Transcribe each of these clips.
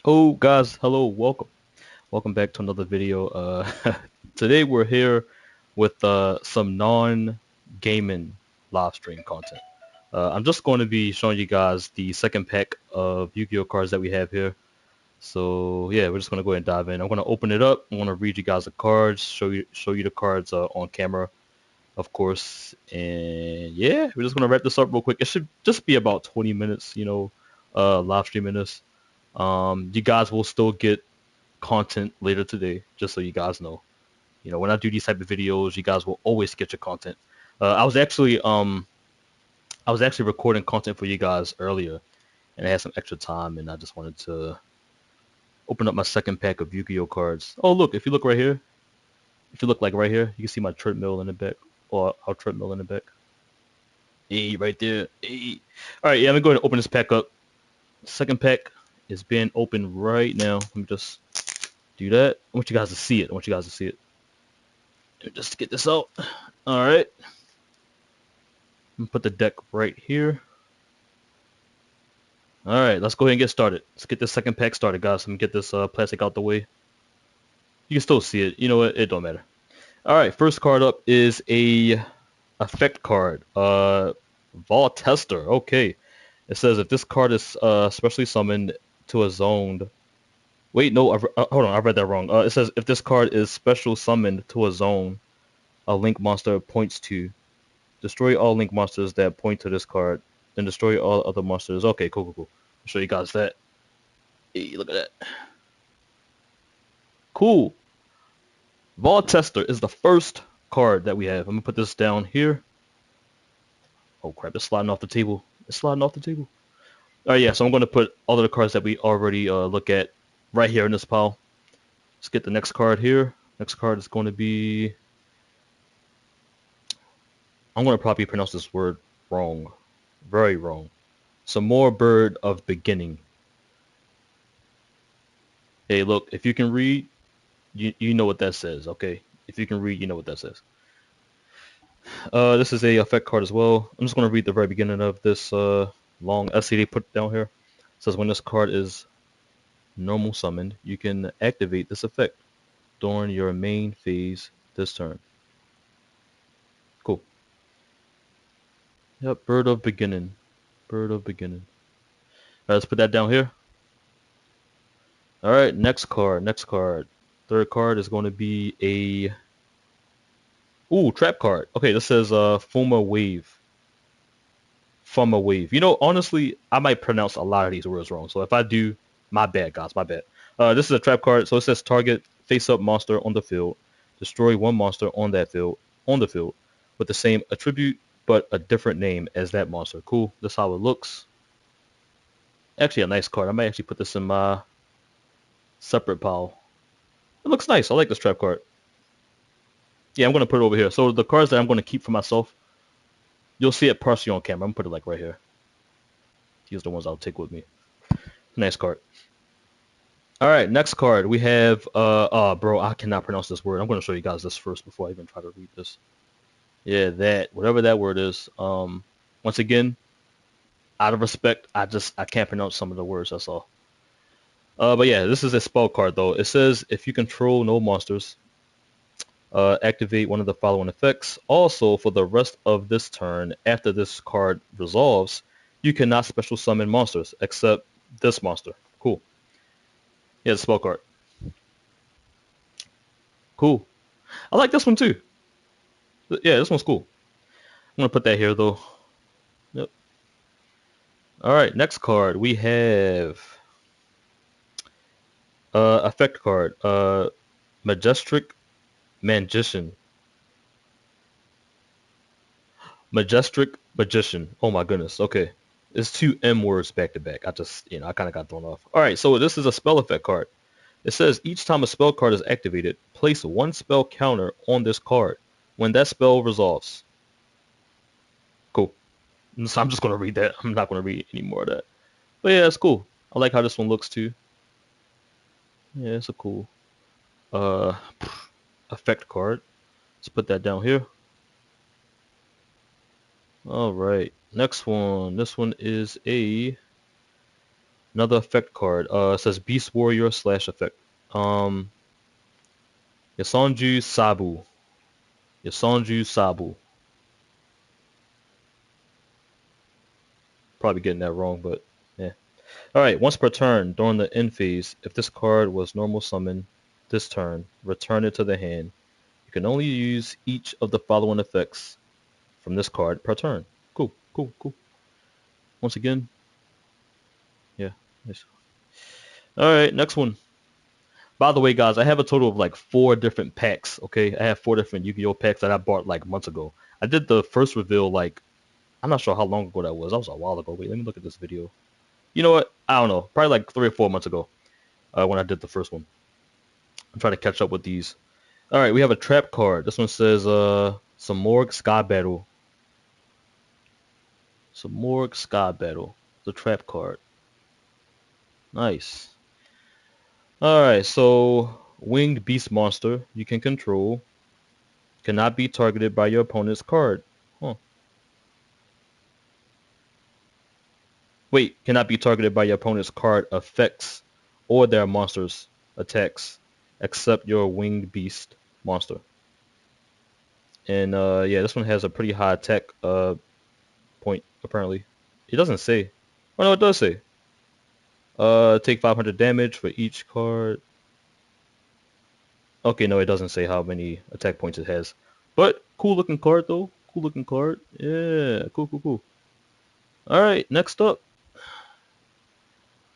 Oh guys, hello, welcome back to another video. Today we're here with some non-gaming live stream content. I'm just going to be showing you guys the second pack of Yu-Gi-Oh cards that we have here. So yeah, we're just going to go ahead and dive in. I'm going to open it up. I'm going to read you guys the cards, show you the cards on camera, of course. And yeah, we're just going to wrap this up real quick. It should just be about 20 minutes, live streaming this. You guys will still get content later today, just so you guys know. When I do these type of videos, you guys will always get your content. I was actually recording content for you guys earlier, and I had some extra time, and I just wanted to open up my second pack of Yu-Gi-Oh cards. Oh, look! If you look right here, if you look like right here, you can see my treadmill in the back, or our treadmill in the back. Hey, right there. Hey. All right, yeah. I'm gonna go ahead and open this pack up. Second pack is being opened right now. Let me just do that. I want you guys to see it. I want you guys to see it. Just to get this out. All right. I'm gonna put the deck right here. All right, let's go ahead and get started. Let's get this second pack started, guys. Let me get this plastic out the way. You can still see it. You know what? It don't matter. All right, first card up is a effect card. Vol Tester. Okay. It says if this card is specially summoned to a zoned. Wait, no. Hold on. I read that wrong. It says if this card is special summoned to a zone, a link monster points to. Destroy all link monsters that point to this card, then destroy all other monsters. Okay, cool, cool, cool. I'll show you guys that. Hey, look at that. Cool. Vault Tester is the first card that we have. I'm gonna put this down here. Oh crap, it's sliding off the table. It's sliding off the table. Alright, yeah, so I'm gonna put all of the cards that we already look at right here in this pile. Let's get the next card here. Next card is going to be... I'm gonna probably pronounce this word wrong. Very wrong. Some more Bird of Beginning. Hey, look, if you can read, you know what that says, okay? If you can read, you know what that says. This is a effect card as well. I'm just going to read the very beginning of this long essay they put down here. It says when this card is normal summoned, you can activate this effect during your main phase this turn. Cool. Yep, Bird of Beginning. Bird of Beginning. Let's put that down here. All right, next card. Next card. Third card is going to be a trap card. Okay, this says Fuma Wave. Fuma Wave. Honestly, I might pronounce a lot of these words wrong. So if I do, my bad, guys, my bad. This is a trap card. So it says target face-up monster on the field. Destroy one monster on the field with the same attribute but a different name as that monster. Cool. That's how it looks. Actually, a nice card. I might actually put this in my separate pile. It looks nice. I like this trap card. Yeah, I'm gonna put it over here. So the cards that I'm gonna keep for myself, you'll see it partially on camera. I'm gonna put it like right here. These are the ones I'll take with me. Nice card. All right, next card we have bro, I cannot pronounce this word. I'm gonna show you guys this first before I even try to read this. Yeah, that whatever that word is. Once again, out of respect, I can't pronounce some of the words. That's all. But yeah, this is a spell card though. It says if you control no monsters, activate one of the following effects. Also, for the rest of this turn, after this card resolves, you cannot special summon monsters except this monster. Cool. Yeah, the spell card. Cool. I like this one too. Yeah, this one's cool. I'm gonna put that here though. Yep. All right, next card we have effect card. Majestic Magician. Majestic Magician. Oh my goodness. Okay. It's two M words back to back. I kind of got thrown off. All right, so this is a spell effect card. It says each time a spell card is activated, place one spell counter on this card when that spell resolves. Cool. So I'm just going to read that. I'm not going to read any more of that. But yeah, it's cool. I like how this one looks too. Yeah, it's a cool uh effect card. Let's put that down here. All right. Next one. This one is a Another effect card. It says Beast Warrior / effect. Um, Yasonju Sabu. Yasonju Sabu. Probably getting that wrong, but yeah. All right. Once per turn during the end phase, if this card was normal summon this turn, return it to the hand. You can only use each of the following effects from this card per turn. Cool, cool, cool. Once again, yeah. Nice. All right, next one. By the way, guys, I have a total of like 4 different packs. Okay, I have 4 different Yu-Gi-Oh packs that I bought like months ago. I did the first reveal like I'm not sure how long ago that was. That was a while ago. Wait, let me look at this video. You know what? I don't know. Probably like 3 or 4 months ago when I did the first one. I'm trying to catch up with these. All right, we have a trap card. This one says some Morgue Sky Battle. Some Morgue Sky Battle. The trap card. Nice. All right, so winged beast monster you can control cannot be targeted by your opponent's card. Huh. Wait, cannot be targeted by your opponent's card effects or their monster's attacks, except your winged beast monster. And yeah, this one has a pretty high attack point apparently. It doesn't say. Oh no, it does say. Take 500 damage for each card. Okay, no, it doesn't say how many attack points it has. But cool looking card though. Cool looking card. Yeah, cool, cool, cool. All right, next up.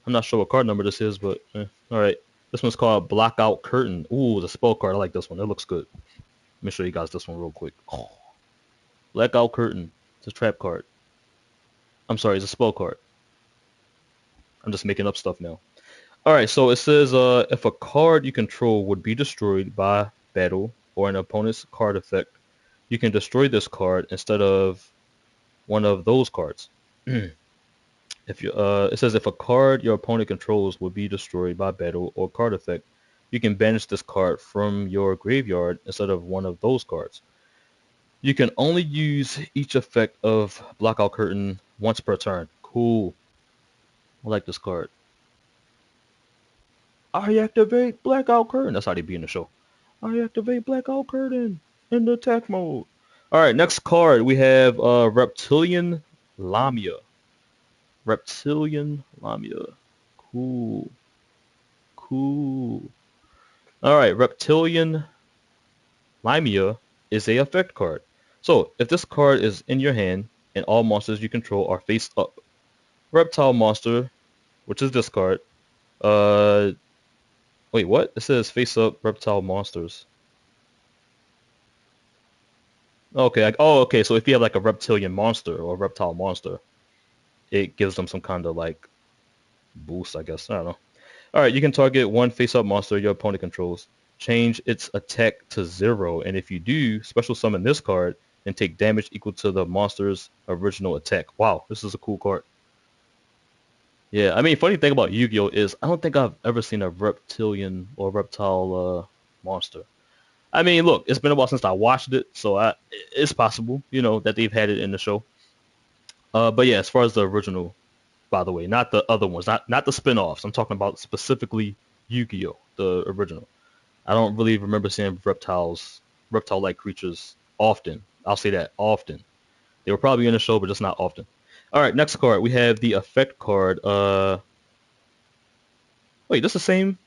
I'm not sure what card number this is, but all right. This one's called Blackout Curtain. Ooh, the spell card. I like this one. It looks good. Let me show you guys this one real quick. Oh, Blackout Curtain. It's a trap card. I'm sorry, it's a spell card. I'm just making up stuff now. All right, so it says if a card you control would be destroyed by battle or an opponent's card effect, you can destroy this card instead of one of those cards. If you it says if a card your opponent controls will be destroyed by battle or card effect, you can banish this card from your graveyard instead of one of those cards. You can only use each effect of Blackout Curtain once per turn. Cool. I like this card. I activate Blackout Curtain. That's how they be in the show. I activate Blackout Curtain in the attack mode. All right, next card we have Reptilian Lamia. Reptilian Lamia. Cool. Cool. All right, Reptilian Lamia is a effect card. So if this card is in your hand and all monsters you control are face up, Reptile monster, which is this card. Uh, wait, what? It says face up reptile monsters. Okay. Oh, okay. So if you have like a reptilian monster or a reptile monster, it gives them some kind of like boost, I guess. I don't know. All right, you can target one face-up monster your opponent controls. Change its attack to 0, and if you do, special summon this card and take damage equal to the monster's original attack. Wow, this is a cool card. Yeah, I mean, funny thing about Yu-Gi-Oh is I don't think I've ever seen a reptilian or reptile monster. I mean, look, it's been a while since I watched it, so it's possible, that they've had it in the show. But yeah, as far as the original, by the way, not the other ones, not the spin-offs. I'm talking about specifically Yu-Gi-Oh, the original. I don't really remember seeing reptile-like creatures often. I'll say that often. They were probably in the show, but just not often. All right, next card. We have the effect card. Wait, that's the same.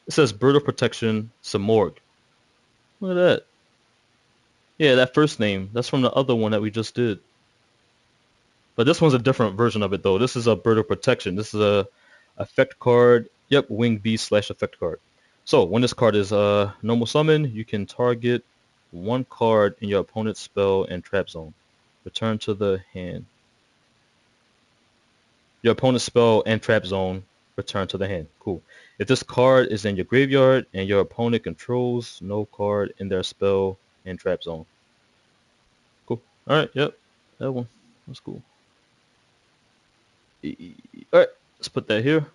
It says Bird of Protection, Samorg. Look at that. Yeah, that first name. That's from the other one that we just did. But this one's a different version of it, though. This is a Bird of Protection. This is a effect card. Yep, Wing Beast / effect card. So when this card is normal summon, you can target one card in your opponent's spell and trap zone. Return to the hand. Your opponent's spell and trap zone. Return to the hand. Cool. If this card is in your graveyard and your opponent controls no card in their spell and trap zone. Cool. All right. Yep. That one. That's cool. All right. Let's put that here.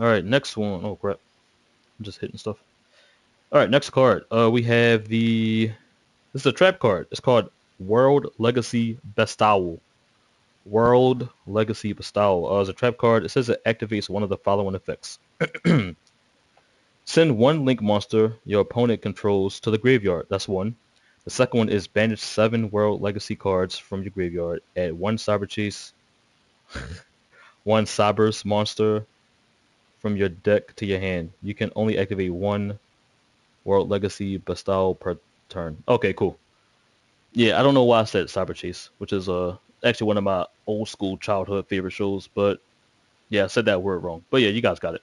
All right. Next one. Oh crap. I'm just hitting stuff. All right. Next card. We have the. This is a trap card. It's called World Legacy Best Owl. World Legacy Bestowal. As a trap card, it says it activates one of the following effects. Send one link monster your opponent controls to the graveyard. That's one. The second one is banish 7 World Legacy cards from your graveyard. Add one Cyber Chase, one Cyber's monster from your deck to your hand. You can only activate one World Legacy Bestowal per turn. Okay, cool. Yeah, I don't know why I said Cyber Chase, which is actually one of my old school childhood favorite shows, but yeah, I said that word wrong. But yeah, you guys got it.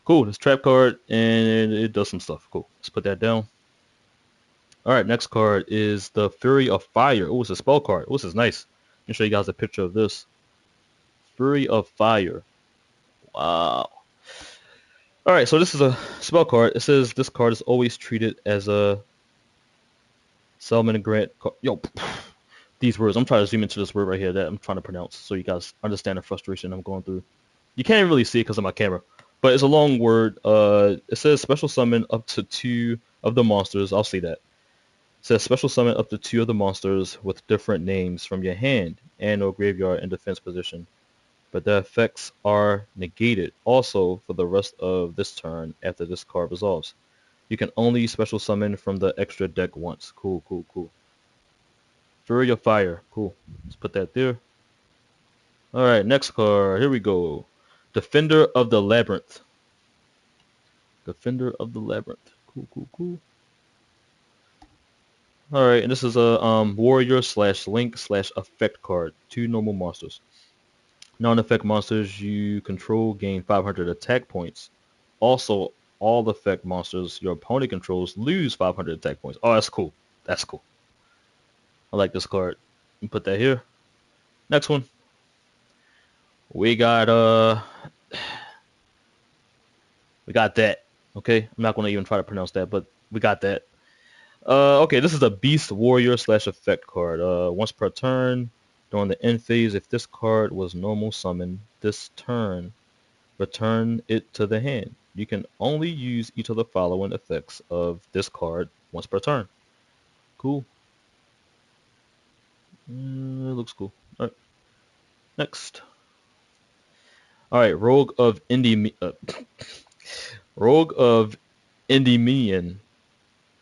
Cool. This trap card and it does some stuff. Cool. Let's put that down. All right, next card is the Fury of Fire. Oh, it's a spell card. Oh, this is nice. Let me show you guys a picture of this. Fury of Fire. Wow. All right, so this is a spell card. It says this card is always treated as a Selman and Grant card. Yo, these words. I'm trying to zoom into this word right here that I'm trying to pronounce so you guys understand the frustration I'm going through. You can't really see it because of my camera, but it's a long word. It says special summon up to 2 of the monsters. I'll say that. It says special summon up to 2 of the monsters with different names from your hand and or graveyard in defense position, but the effects are negated also for the rest of this turn after this card resolves. You can only special summon from the extra deck once. Cool, cool, cool. Fury of Fire. Cool. Let's put that there. All right, next card. Here we go. Defender of the Labyrinth. Defender of the Labyrinth. Cool, cool, cool. All right, and this is a warrior slash link slash effect card. 2 normal monsters. Non-effect monsters you control gain 500 attack points. Also, all effect monsters your opponent controls lose 500 attack points. Oh, that's cool. That's cool. I like this card. Put that here. Next one. We got that. Okay, I'm not gonna even try to pronounce that, but we got that. Okay, this is a Beast Warrior slash effect card. Once per turn, during the end phase, if this card was normal summon this turn, return it to the hand. You can only use each of the following effects of this card once per turn. Cool. It looks cool. All right, next. All right, Rogue of Endymion.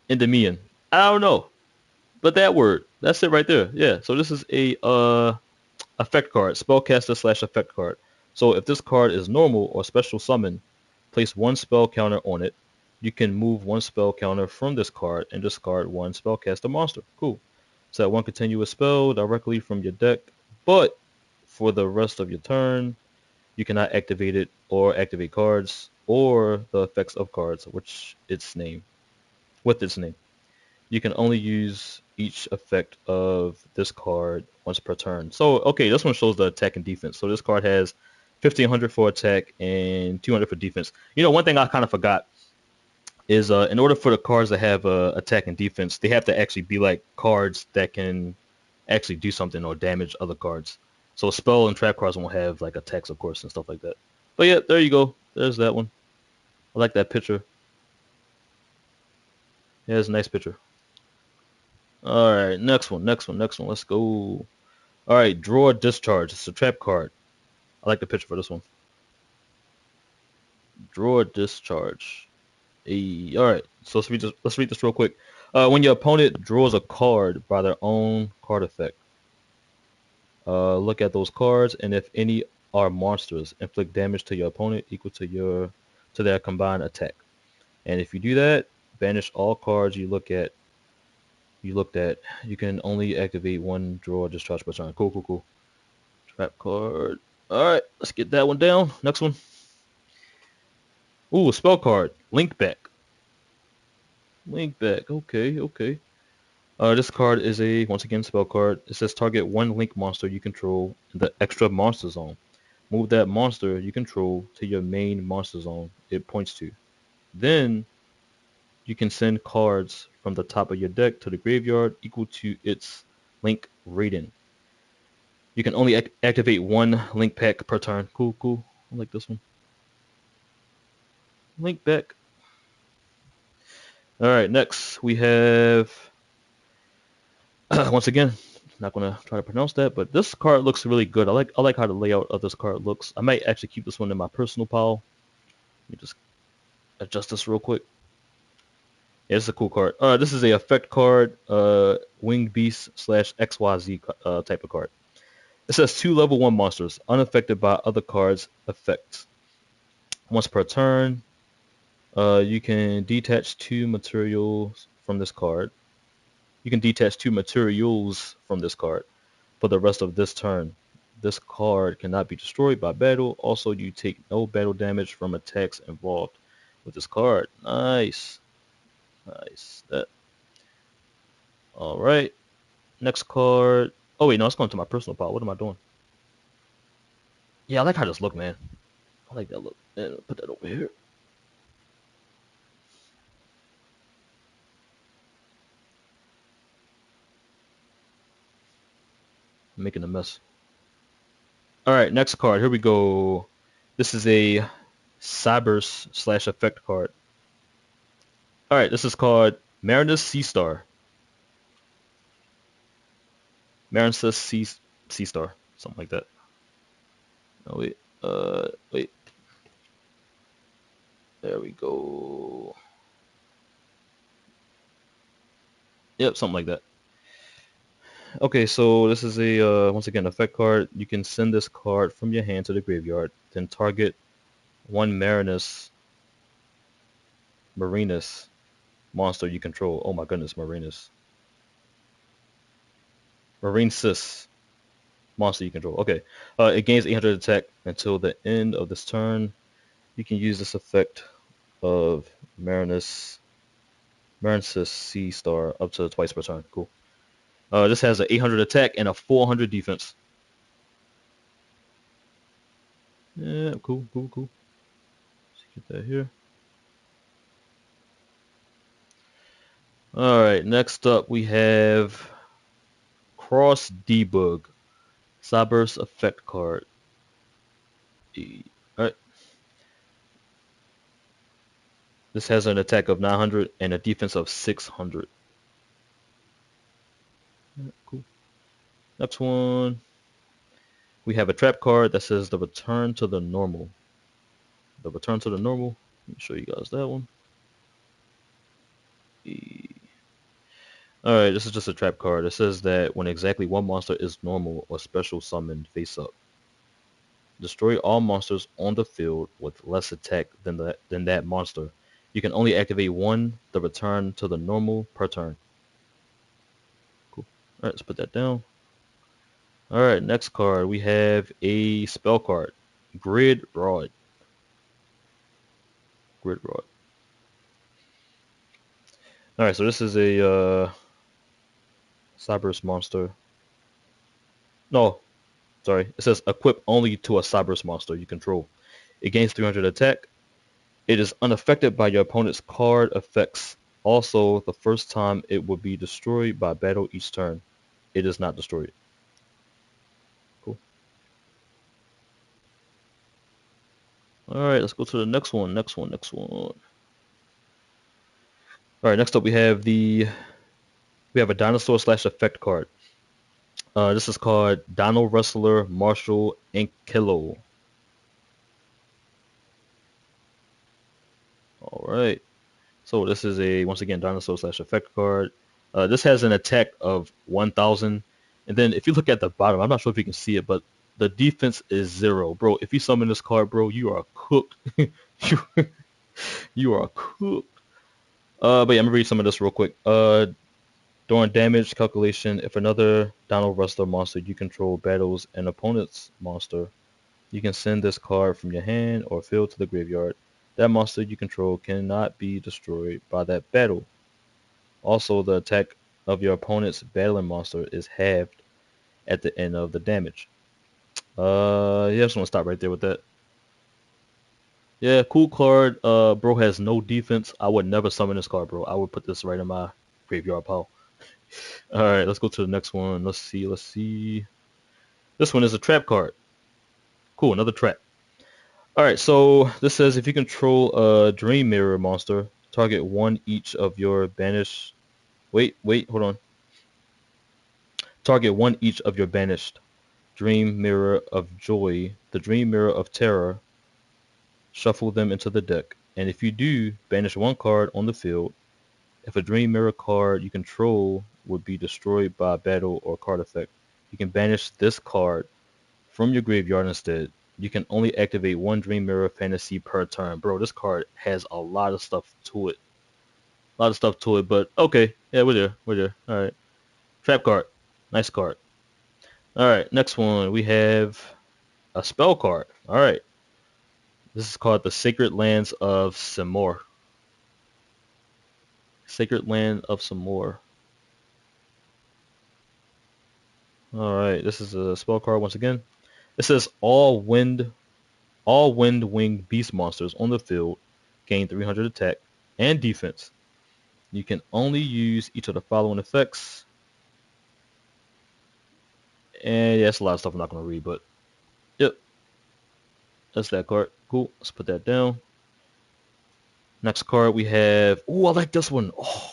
Endymion. I don't know, but that word. That's it right there. Yeah. So this is a effect card, spellcaster slash effect card. So if this card is normal or special summon, place 1 spell counter on it. You can move 1 spell counter from this card and discard 1 spellcaster monster. Cool. Set 1 continuous spell directly from your deck, but for the rest of your turn, you cannot activate it or activate cards or the effects of cards, which its name with its name. You can only use each effect of this card once per turn. So, okay, this one shows the attack and defense. So this card has 1500 for attack and 200 for defense. You know, one thing I kind of forgot is in order for the cards to have attack and defense, they have to actually be like cards that can actually do something or damage other cards. So spell and trap cards won't have like attacks, of course, and stuff like that. But yeah, there you go. There's that one. I like that picture. Yeah, it's a nice picture. All right, next one, next one, next one. Let's go. All right, draw discharge. It's a trap card. I like the picture for this one. Draw discharge. All right, so let's read this real quick. When your opponent draws a card by their own card effect, look at those cards, and if any are monsters, inflict damage to your opponent equal to their combined attack. And if you do that, banish all cards you looked at. You can only activate 1 draw discharge per turn. Cool, cool, cool. Trap card. All right, let's get that one down. Next one. Ooh, a spell card. Link back. Link back. Okay, okay. This card is a once again spell card. It says target 1 link monster you control in the extra monster zone. Move that monster you control to your main monster zone it points to. Then you can send cards from the top of your deck to the graveyard equal to its link rating. You can only activate 1 link pack per turn. Cool, cool. I like this one. Link back. All right, next we have once again Not gonna try to pronounce that, but this card looks really good. I like how the layout of this card looks. I might actually keep this one in my personal pile. Let me just adjust this real quick. Yeah, it's a cool card. This is a effect card, Winged Beast slash XYZ type of card. It says 2 level 1 monsters, unaffected by other cards' effects. Once per turn, you can detach 2 materials from this card. You can detach 2 materials from this card for the rest of this turn. This card cannot be destroyed by battle. Also, you take no battle damage from attacks involved with this card. Nice. Nice. That. All right. Next card. Oh, wait, no, it's going to my personal pile. What am I doing? Yeah, I like how this look, man. I like that look. And put that over here. I'm making a mess. All right, next card. Here we go. This is a Cybers slash effect card. All right, this is called Marinus Sea Star. Marinus Sea Star, something like that. Oh wait, wait. There we go. Yep, something like that. Okay, so this is a once again effect card. You can send this card from your hand to the graveyard, then target one Marinus monster you control. Oh my goodness, Marinesis monster you control. Okay, it gains 800 attack until the end of this turn. You can use this effect of Marinus Sea Star up to twice per turn. Cool. This has an 800 attack and a 400 defense. Yeah, cool. Let's get that here. All right, next up we have Cross Debug, Cyber's effect card. All right, this has an attack of 900 and a defense of 600. Yeah, cool. Next one, we have a trap card that says the Return to the Normal. The Return to the Normal. Let me show you guys that one. All right, this is just a trap card. It says that when exactly one monster is normal or special summoned face up, destroy all monsters on the field with less attack than that monster. You can only activate one, the return to the normal per turn. Cool. All right, let's put that down. All right, next card. We have a spell card. Grid Rod. Grid Rod. All right, so this is a Cyberus monster. No, sorry. It says equip only to a Cyberus monster you control. It gains 300 attack. It is unaffected by your opponent's card effects. Also, the first time it will be destroyed by battle each turn. It is not destroyed. Cool. All right, let's go to the next one. All right, next up we have a dinosaur slash effect card. This is called Dino Wrestler Marshall Ankelo. All right. So this is a once again dinosaur slash effect card. This has an attack of 1,000, and then if you look at the bottom, I'm not sure if you can see it, but the defense is 0, bro. If you summon this card, bro, you are cooked. you, you are cooked. But yeah, I'm gonna read some of this real quick. During damage calculation, if another Dino Wrestler monster you control battles an opponent's monster, you can send this card from your hand or field to the graveyard. That monster you control cannot be destroyed by that battle. Also, the attack of your opponent's battling monster is halved at the end of the damage. Yeah, I just want to stop right there with that. Yeah, cool card. Bro has no defense. I would never summon this card, bro. I would put this right in my graveyard pile. All right, let's go to the next one. Let's see. This one is a trap card. Cool, another trap. All right, so this says if you control a Dream Mirror monster, target one each of your banished. Wait, hold on. Target one each of your banished Dream Mirror of Joy, the Dream Mirror of Terror. Shuffle them into the deck. And if you do, banish one card on the field. If a Dream Mirror card you control would be destroyed by a battle or card effect, you can banish this card from your graveyard instead. You can only activate one Dream Mirror Fantasy per turn. Bro, this card has a lot of stuff to it. A lot of stuff to it, but okay. Yeah, we're there. We're there. All right. Trap card. Nice card. All right. Next one. We have a spell card. All right. This is called the Sacred Lands of Simor. Sacred Land of Simor. All right. This is a spell card once again. It says all wind winged beast monsters on the field gain 300 attack and defense. You can only use each of the following effects. And yeah, that's a lot of stuff I'm not going to read, but yep, that's that card. Cool. Let's put that down. Next card we have. Oh, I like this one. Oh,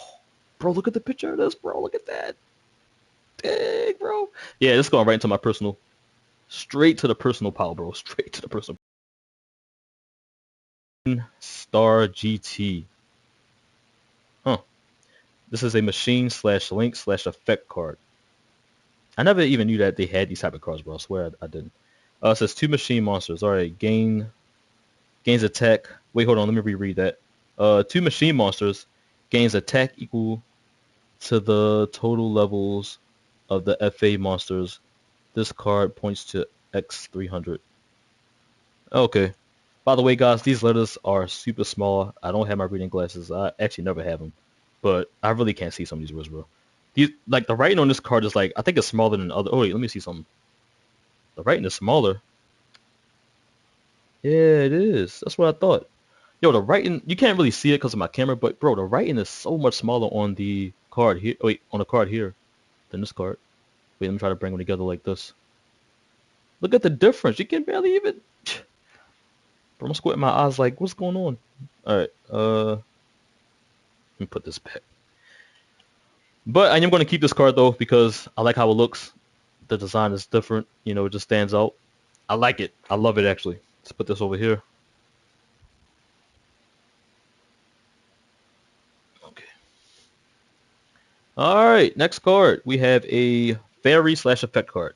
bro, look at the picture of this, bro. Look at that. Dang, bro. Yeah, this is going right into my personal. Straight to the personal pile, bro. Straight to the personal. Star GT. Huh. This is a machine slash link slash effect card. I never even knew that they had these type of cards, bro. I swear I didn't. It says two machine monsters. All right, gains attack. Wait, hold on. Let me reread that. Two machine monsters gains attack equal to the total levels of the FA monsters. This card points to X300. Okay. By the way, guys, these letters are super small. I don't have my reading glasses. I actually never have them, but I really can't see some of these words, bro. These like the writing on this card is like I think it's smaller than other. Oh wait, let me see something. The writing is smaller. Yeah, it is. That's what I thought. Yo, the writing you can't really see it because of my camera, but bro, the writing is so much smaller on the card here. Wait, on the card here than this card. Wait, let me try to bring them together like this. Look at the difference. You can barely even. Bro, I'm squinting my eyes like, what's going on? All right, let me put this back. But I am going to keep this card though because I like how it looks. The design is different. You know, it just stands out. I like it. I love it actually. Let's put this over here. Okay. All right. Next card. We have a fairy slash effect card.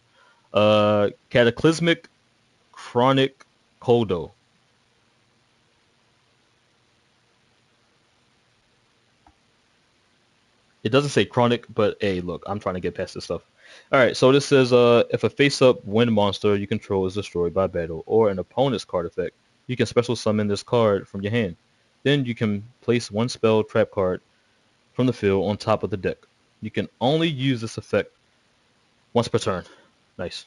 Cataclysmic Chronic Koldo. It doesn't say chronic, but hey, look, I'm trying to get past this stuff. All right, so this says if a face-up wind monster you control is destroyed by battle or an opponent's card effect, you can special summon this card from your hand. Then you can place one spell trap card from the field on top of the deck. You can only use this effect once per turn. Nice.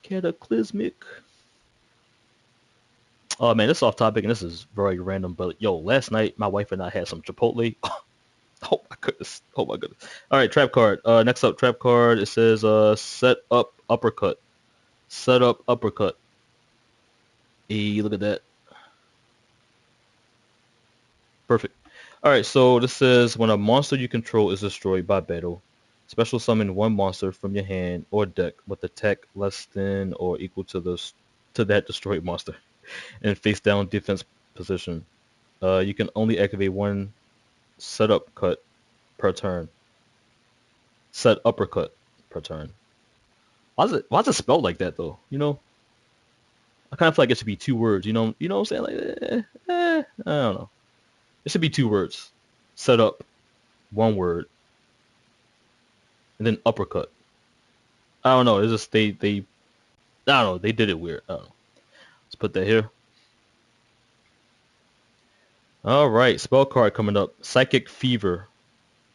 Cataclysmic. Oh man, this is off topic and this is very random, but yo, last night my wife and I had some Chipotle. Oh my goodness. Oh my goodness. All right, trap card. Next up, trap card. It says set up uppercut. Set up uppercut. Hey, look at that. Perfect. All right, so this says when a monster you control is destroyed by battle, special summon one monster from your hand or deck with attack less than or equal to that destroyed monster and face down defense position. You can only activate one setup cut per turn. Set uppercut per turn. Why is it spelled like that though? You know, I kind of feel like it should be two words. You know what I'm saying? Like, I don't know. It should be two words. Set up, one word, and then uppercut. I don't know. It's just they I don't know. They did it weird. I don't know. Let's put that here. All right, spell card coming up. Psychic Fever,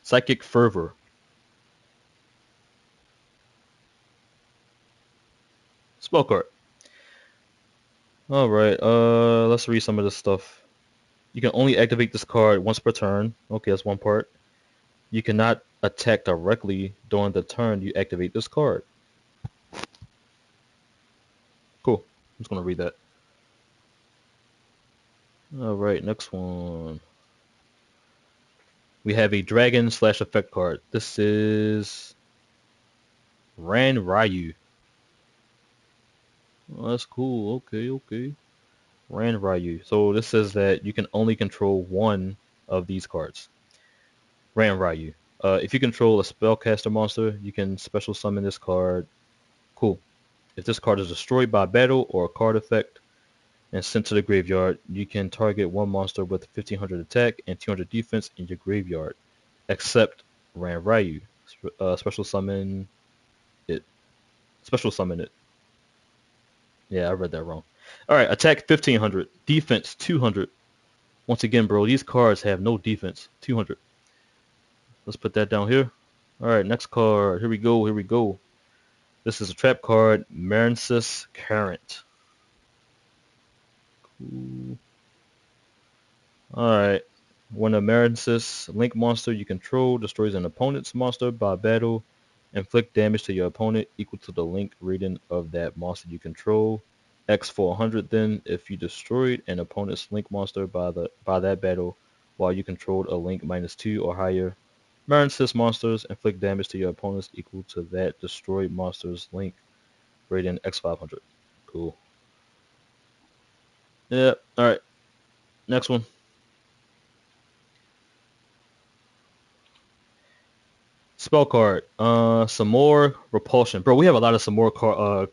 Psychic Fervor. Spell card. All right. Let's read some of this stuff. You can only activate this card once per turn. Okay, that's one part. You cannot attack directly during the turn you activate this card. Cool. I'm just gonna read that. All right, next one. We have a dragon slash effect card. This is Ran Ryu. Oh, that's cool. Okay, okay. Ran Ryu. So this says that you can only control one of these cards. Ran Ryu. If you control a spellcaster monster, you can special summon this card. Cool. If this card is destroyed by battle or a card effect and sent to the graveyard, you can target one monster with 1500 attack and 200 defense in your graveyard, except Ran Ryu. Special summon it. Special summon it. Yeah, I read that wrong. All right, attack 1500, defense 200. Once again, bro, these cards have no defense. 200. Let's put that down here. All right, next card. Here we go. Here we go. This is a trap card, Marensis Current. Cool. All right. When a Marensis Link monster you control destroys an opponent's monster by battle, inflict damage to your opponent equal to the Link rating of that monster you control. X 400 then if you destroyed an opponent's Link monster by that battle while you controlled a Link -2 or higher. Marensis monsters inflict damage to your opponents equal to that destroyed monster's Link rating X 500. Cool. Yeah. All right. Next one. Spell card. Some more repulsion, bro. We have a lot of some more card.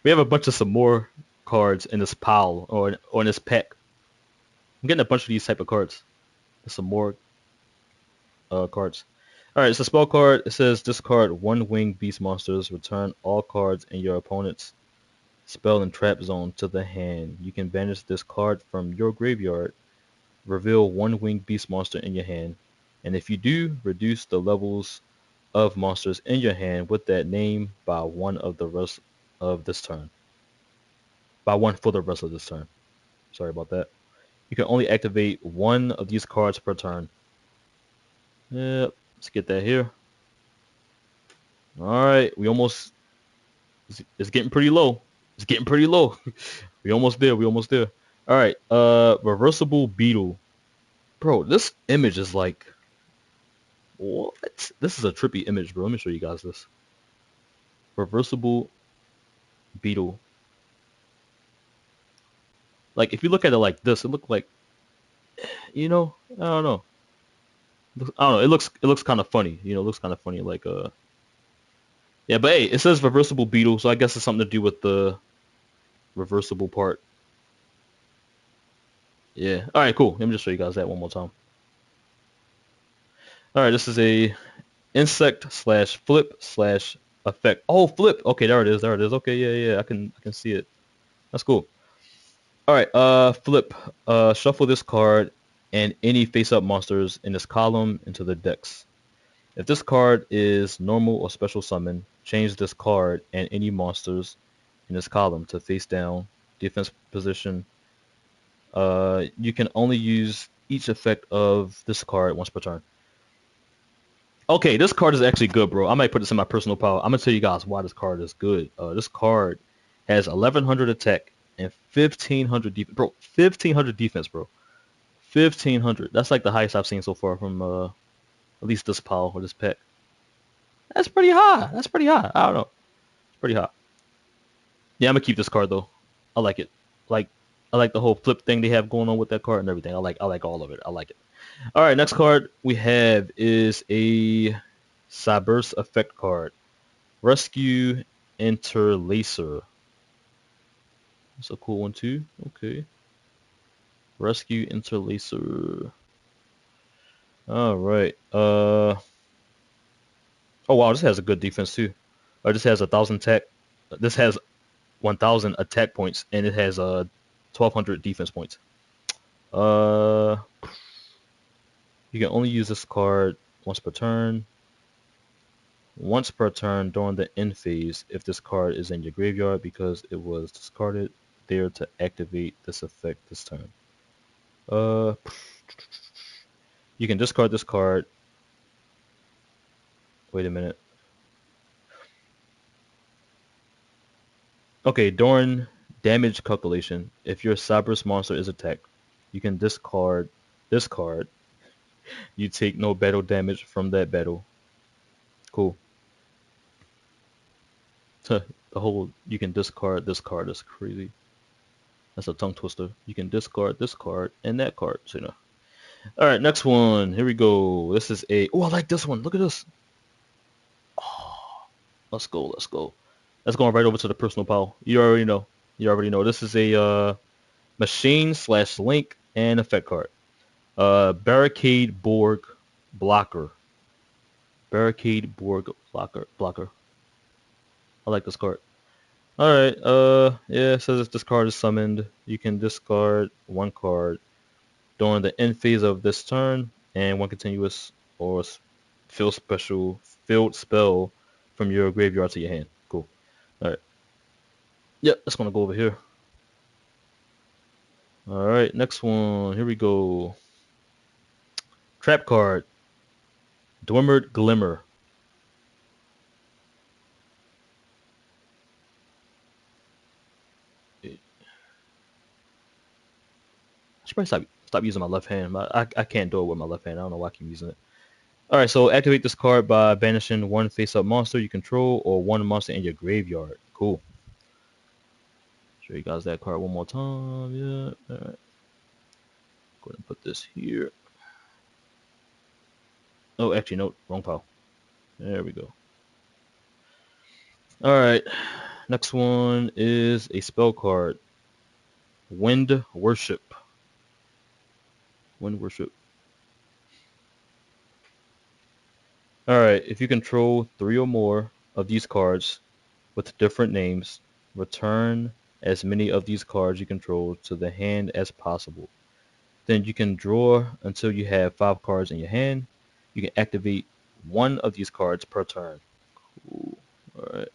We have a bunch of some more cards in this pile or in this pack. I'm getting a bunch of these type of cards. Some more cards. All right, it's a spell card. It says discard one winged beast monsters. Return all cards in your opponent's spell and trap zone to the hand. You can banish this card from your graveyard. Reveal one winged beast monster in your hand, and if you do, reduce the levels of monsters in your hand with that name by one of the rest of this turn. By one for the rest of this turn. Sorry about that. You can only activate one of these cards per turn. Yep. Let's get that here. All right. We almost. It's getting pretty low. It's getting pretty low. We almost there. We almost there. All right. Reversible beetle. Bro, this image is like. What? This is a trippy image, bro. Let me show you guys this. Reversible beetle. Like if you look at it like this, it look like I don't know. I don't know. It looks kind of funny. It looks kind of funny. Like yeah. But hey, it says reversible beetle, so I guess it's something to do with the reversible part. Yeah. All right. Cool. Let me just show you guys that one more time. All right. This is a insect slash flip slash effect. Oh, flip. Okay, there it is. There it is. Okay. Yeah. Yeah. I can see it. That's cool. All right. Flip. Shuffle this card and any face-up monsters in this column into the decks. If this card is normal or special summon, change this card and any monsters in this column to face down, defense position. You can only use each effect of this card once per turn. Okay, this card is actually good, bro. I might put this in my personal pile. I'm gonna tell you guys why this card is good. This card has 1100 attack and 1500 defense, bro. 1500 defense, bro. 1500. That's like the highest I've seen so far from at least this pile or this pack. That's pretty high. That's pretty high. I don't know. It's pretty high. Yeah, I'm gonna keep this card though. I like it. Like I like the whole flip thing they have going on with that card and everything. I like all of it. I like it. All right, next card we have is a Cyberse effect card. Rescue Interlacer. That's a cool one too. Okay. Rescue Interlacer. All right. Oh wow, this has a good defense too. This has 1,000 attack. This has 1,000 attack points and it has 1,200 defense points. Uh, you can only use this card once per turn. Once per turn during the end phase if this card is in your graveyard because it was discarded there to activate this effect this turn. Uh, you can discard this card. Wait a minute. Okay, during damage calculation, if your Cyberse monster is attacked, you can discard this card You take no battle damage from that battle. Cool. The whole you can discard this card is crazy. That's a tongue twister. You can discard this card and that card. So you know. All right, next one. Here we go. This is a. Oh, I like this one. Look at this. Oh, let's go. Let's go. Let's go right over to the personal pile. You already know. You already know. This is a machine slash link and effect card. Barricade Borg Blocker. Barricade Borg Blocker. I like this card. All right. Yeah. It says if this card is summoned, you can discard one card during the end phase of this turn, and one continuous or field special field spell from your graveyard to your hand. Cool. All right. Yep. That's gonna go over here. All right. Next one. Here we go. Trap card. Dwimmered Glimmer. I should probably stop using my left hand. I can't do it with my left hand. I don't know why I keep using it. All right, so activate this card by banishing one face-up monster you control or one monster in your graveyard. Cool. Show you guys that card one more time. Yeah. All right. Go ahead and put this here. Oh, actually, no, wrong pile. There we go. All right. Next one is a spell card. Wind Worship. Wind Worship. All right. If you control 3 or more of these cards with different names, return as many of these cards you control to the hand as possible. Then you can draw until you have 5 cards in your hand. You can activate one of these cards per turn. Cool. All right.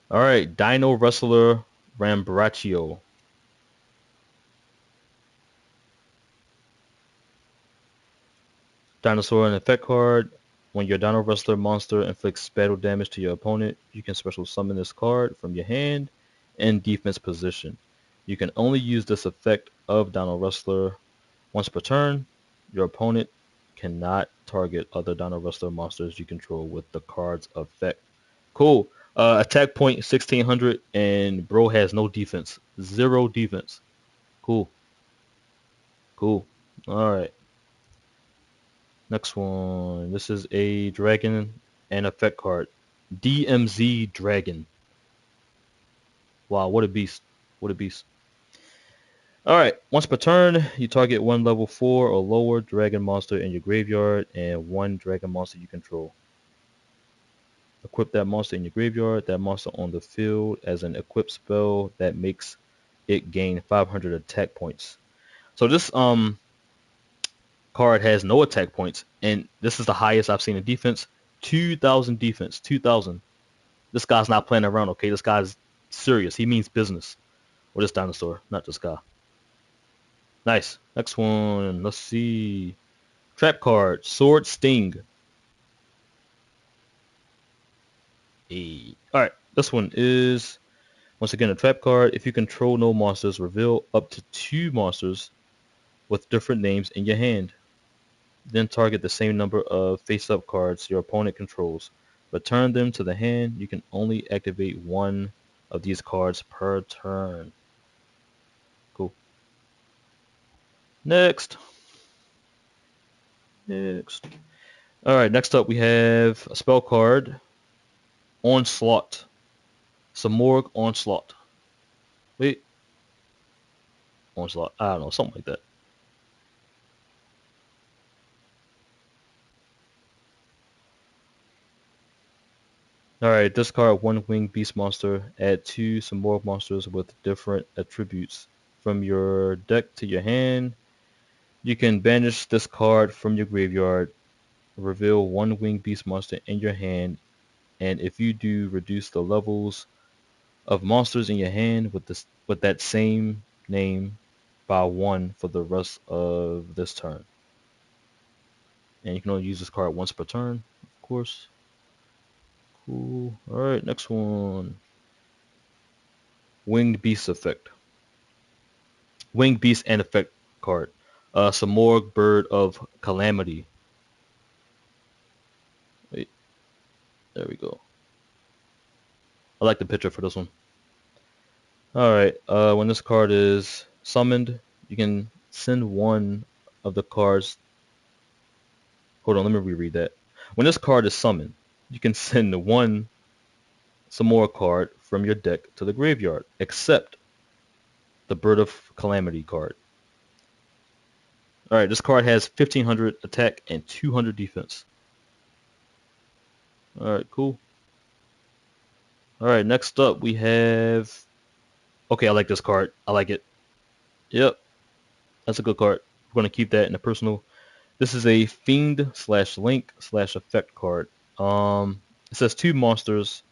All right. Dino Wrestler Rambraccio. Dinosaur and effect card. When your Dino Wrestler monster inflicts battle damage to your opponent, you can special summon this card from your hand in defense position. You can only use this effect of Dino Wrestler once per turn. Your opponent cannot target other Dino Wrestler monsters you control with the card's effect. Cool. Attack point 1600 and bro has no defense. Zero defense. Cool. Cool. All right. Next one. This is a dragon and effect card. DMZ Dragon. Wow, what a beast. What a beast. Alright, once per turn, you target one level 4 or lower dragon monster in your graveyard and one dragon monster you control. Equip that monster in your graveyard, that monster on the field as an equipped spell that makes it gain 500 attack points. So this card has no attack points, and this is the highest I've seen in defense. 2,000 defense. 2,000. This guy's not playing around, okay? This guy's serious. He means business. Or this dinosaur, not this guy. Nice. Next one. Let's see. Trap card. Sword Sting. Hey. Alright. This one is, once again, a trap card. If you control no monsters, reveal up to 2 monsters with different names in your hand. Then target the same number of face-up cards your opponent controls. Return them to the hand. You can only activate one of these cards per turn. Cool. Next. Next. Alright, next up we have a spell card. Onslaught. Samorg Onslaught. Wait. Onslaught. I don't know, something like that. Alright, discard one winged beast monster. Add 2 Samorg monsters with different attributes from your deck to your hand. You can banish this card from your graveyard. Reveal one winged beast monster in your hand. And if you do, reduce the levels of monsters in your hand with that same name by 1 for the rest of this turn. And you can only use this card once per turn, of course. Cool. Alright, next one. Winged Beast effect. Winged Beast and effect card. Samorg Bird of Calamity. Wait, there we go. I like the picture for this one. Alright, when this card is summoned, you can send one of the cards. Hold on, let me reread that. When this card is summoned, you can send one Samora card from your deck to the graveyard, except the Bird of Calamity card. Alright, this card has 1500 attack and 200 defense. Alright, cool. Alright, next up we have... Okay, I like this card. I like it. Yep, that's a good card. We're going to keep that in the personal. This is a Fiend / Link / Effect card. It says 2 monsters.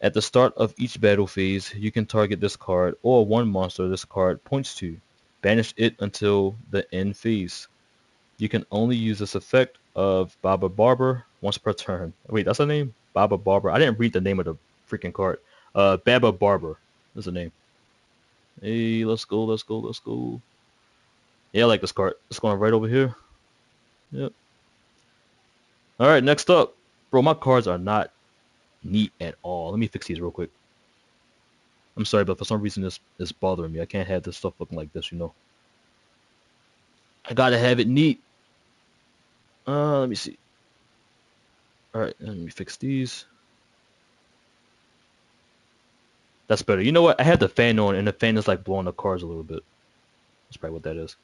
At the start of each battle phase, you can target this card or one monster this card points to. Banish it until the end phase. You can only use this effect of Baba Barber once per turn. Wait, that's her name? Baba Barber. I didn't read the name of the freaking card. Baba Barber is the name. Hey, let's go, let's go, let's go. Yeah, I like this card. It's going right over here. Yep. Alright, next up. Bro, my cards are not neat at all. Let me fix these real quick. I'm sorry, but for some reason it's bothering me. I can't have this stuff looking like this, you know. I gotta have it neat. Let me see. Alright, let me fix these. That's better. You know what? I had the fan on, and the fan is like blowing the cards a little bit. That's probably what that is.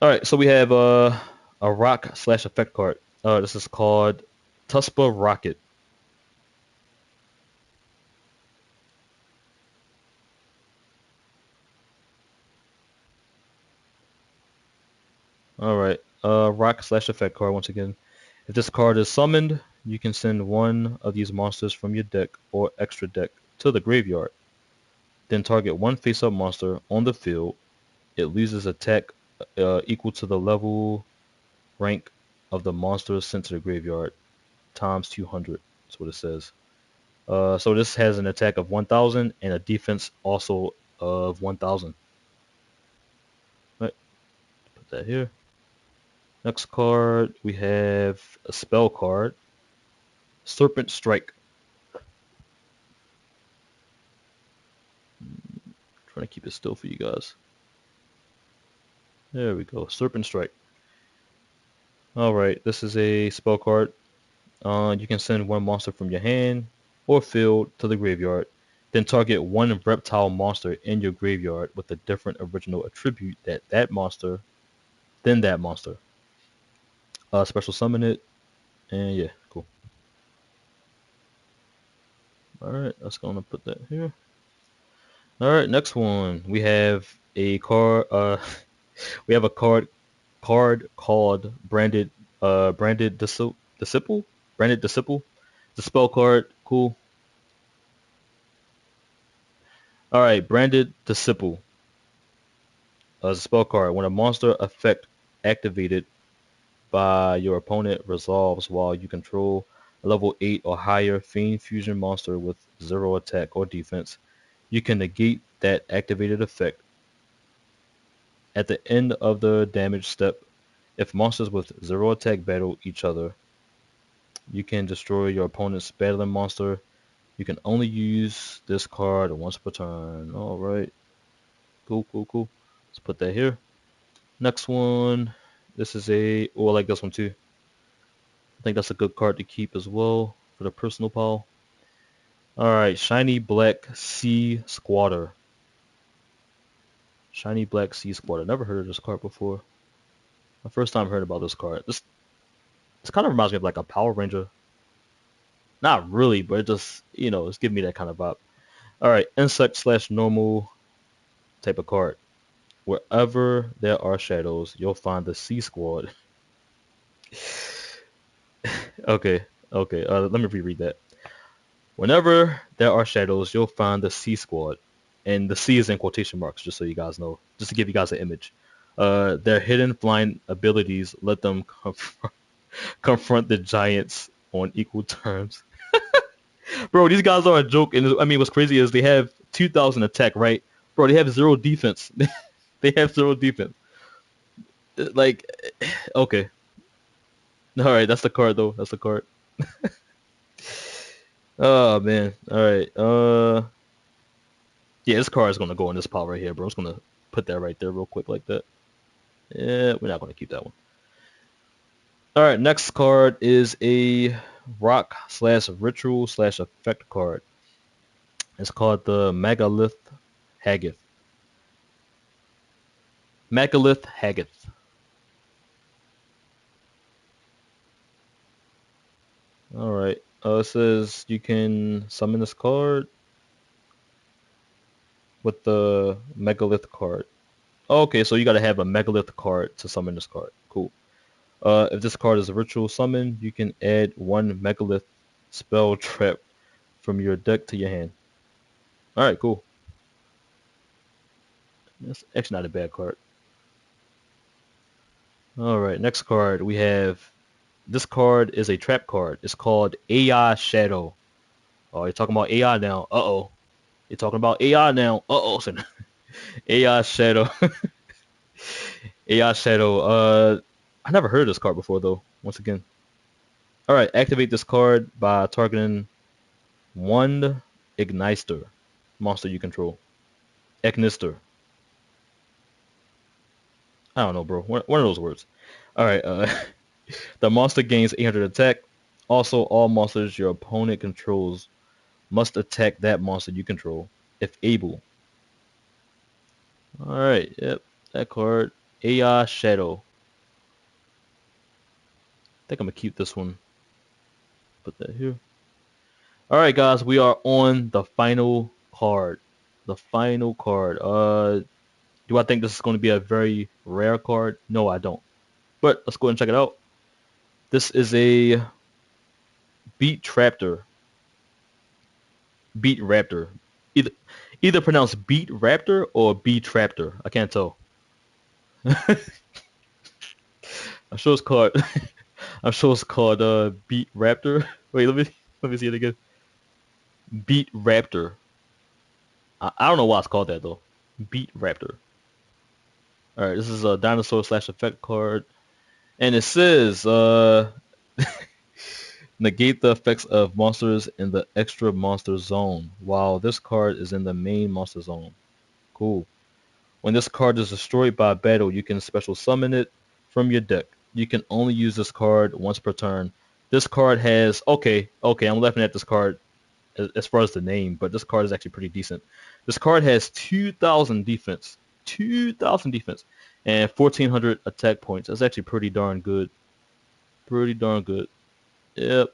Alright, so we have a rock / effect card. This is called Tuspa Rocket. Alright, rock / effect card once again. If this card is summoned, you can send one of these monsters from your deck or extra deck to the graveyard. Then target one face-up monster on the field. It loses attack equal to the level rank of the monster sent to the graveyard times 200. That's what it says. So this has an attack of 1000 and a defense also of 1000. Right, put that here. Next card, we have a spell card. Serpent Strike. Trying to keep it still for you guys. There we go. Serpent Strike. Alright, this is a spell card. You can send one monster from your hand or field to the graveyard. Then target one reptile monster in your graveyard with a different original attribute that monster, then that monster. Special summon it. And yeah, cool. Alright, that's gonna put that here. Alright, next one. We have a card we have a card called Branded Disciple? Branded Disciple. The spell card, cool. Alright, Branded Disciple. A spell card. When a monster effect activated by your opponent resolves while you control a level 8 or higher Fiend Fusion monster with 0 attack or defense, you can negate that activated effect. At the end of the damage step, if monsters with 0 attack battle each other, you can destroy your opponent's battling monster. You can only use this card once per turn. Alright. Cool, cool, cool. Let's put that here. Next one. This is I like this one too. I think that's a good card to keep as well for the personal pile. Alright, Shiny Black Sea Squatter. Shiny Black Sea Squatter. Never heard of this card before. My first time heard about this card. This kind of reminds me of like a Power Ranger. Not really, but it just, it's giving me that kind of vibe. Alright, Insect / normal type of card. Wherever there are shadows, you'll find the Sea Squad. Okay. Let me reread that. Whenever there are shadows, you'll find the Sea Squad. And the C is in quotation marks, just so you guys know. Just to give you guys an image. Their hidden flying abilities let them confront the giants on equal terms. Bro, these guys are a joke. And I mean, what's crazy is they have 2000 attack, right? Bro, they have zero defense. They have zero defense. Like, okay. All right, that's the card though. That's the card. Oh man. All right. Yeah, this card is gonna go in this pile right here, bro. I'm just gonna put that right there real quick like that. Yeah, we're not gonna keep that one. All right, next card is a rock slash ritual slash effect card. It's called the Megalith Haggith. Megalith Haggith. All right. It says you can summon this card with the Megalith card. Okay, so you gotta have a Megalith card to summon this card. Cool. If this card is a ritual summon, you can add one Megalith spell trap from your deck to your hand. All right, cool. That's actually not a bad card. All right, next card we have. This card is a trap card. It's called AI Shadow. Oh, you're talking about AI now. Uh-oh. You're talking about AI now. Uh-oh. AI Shadow. AI Shadow. I never heard of this card before though. Once again. All right, activate this card by targeting one Ignister monster you control. Ignister. I don't know, bro. One of those words. All right. The monster gains 800 attack. Also, all monsters your opponent controls must attack that monster you control if able. All right. Yep. That card. AI Shadow. I think I'm gonna keep this one. Put that here. All right, guys. We are on the final card. The final card. Do I think this is going to be a very rare card? No, I don't. But let's go ahead and check it out. This is a Beat Raptor. Beat Raptor. Either either pronounced Beat Raptor or Beat Raptor. I can't tell. I'm sure it's called I'm sure it's called Beat Raptor. Wait, let me see it again. Beat Raptor. I don't know why it's called that though. Beat Raptor. Alright, this is a dinosaur slash effect card. And it says negate the effects of monsters in the extra monster zone while this card is in the main monster zone. Cool. When this card is destroyed by battle, you can special summon it from your deck. You can only use this card once per turn. This card has okay, I'm laughing at this card as far as the name, but this card is actually pretty decent. This card has 2,000 defense, 2,000 defense, and 1,400 attack points. That's actually pretty darn good. Pretty darn good. Yep.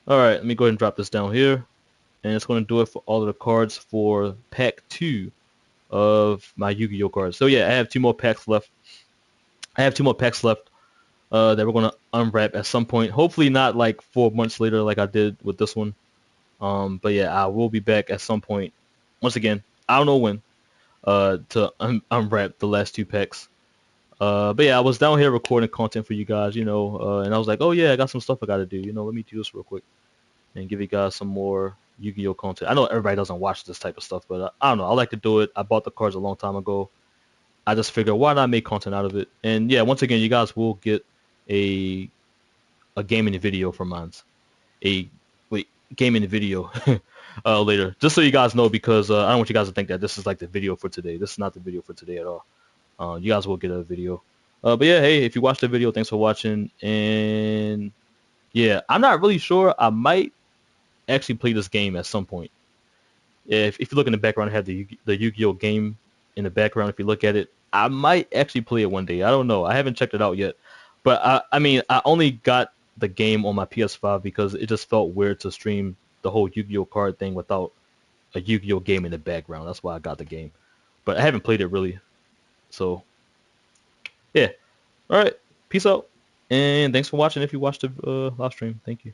All right, let me go ahead and drop this down here, and it's going to do it for all of the cards for Pack 2 of my Yu-Gi-Oh cards. So yeah, I have two more packs left. That we're gonna unwrap at some point. Hopefully not like 4 months later, like I did with this one. But yeah, I will be back at some point. Once again, I don't know when. To unwrap the last two packs. But yeah, I was down here recording content for you guys, and I was like, oh yeah, I got some stuff I gotta do. Let me do this real quick and give you guys some more Yu-Gi-Oh content. I know everybody doesn't watch this type of stuff, but I don't know. I like to do it. I bought the cards a long time ago. I just figured why not make content out of it. And yeah, once again, you guys will get a gaming video from mine. A wait, gaming video later, just so you guys know, because I don't want you guys to think that this is like the video for today. This is not the video for today at all. You guys will get a video. But yeah, hey, if you watched the video, thanks for watching. And yeah, I'm not really sure. I might actually play this game at some point. If you look in the background, I have the Yu-Gi-Oh game in the background. If you look at it, I might actually play it one day. I don't know. I haven't checked it out yet. But I mean, I only got the game on my PS5 because it just felt weird to stream the whole Yu-Gi-Oh card thing without a Yu-Gi-Oh game in the background. That's why I got the game. But I haven't played it really. So yeah. All right. Peace out. And thanks for watching if you watched the live stream. Thank you.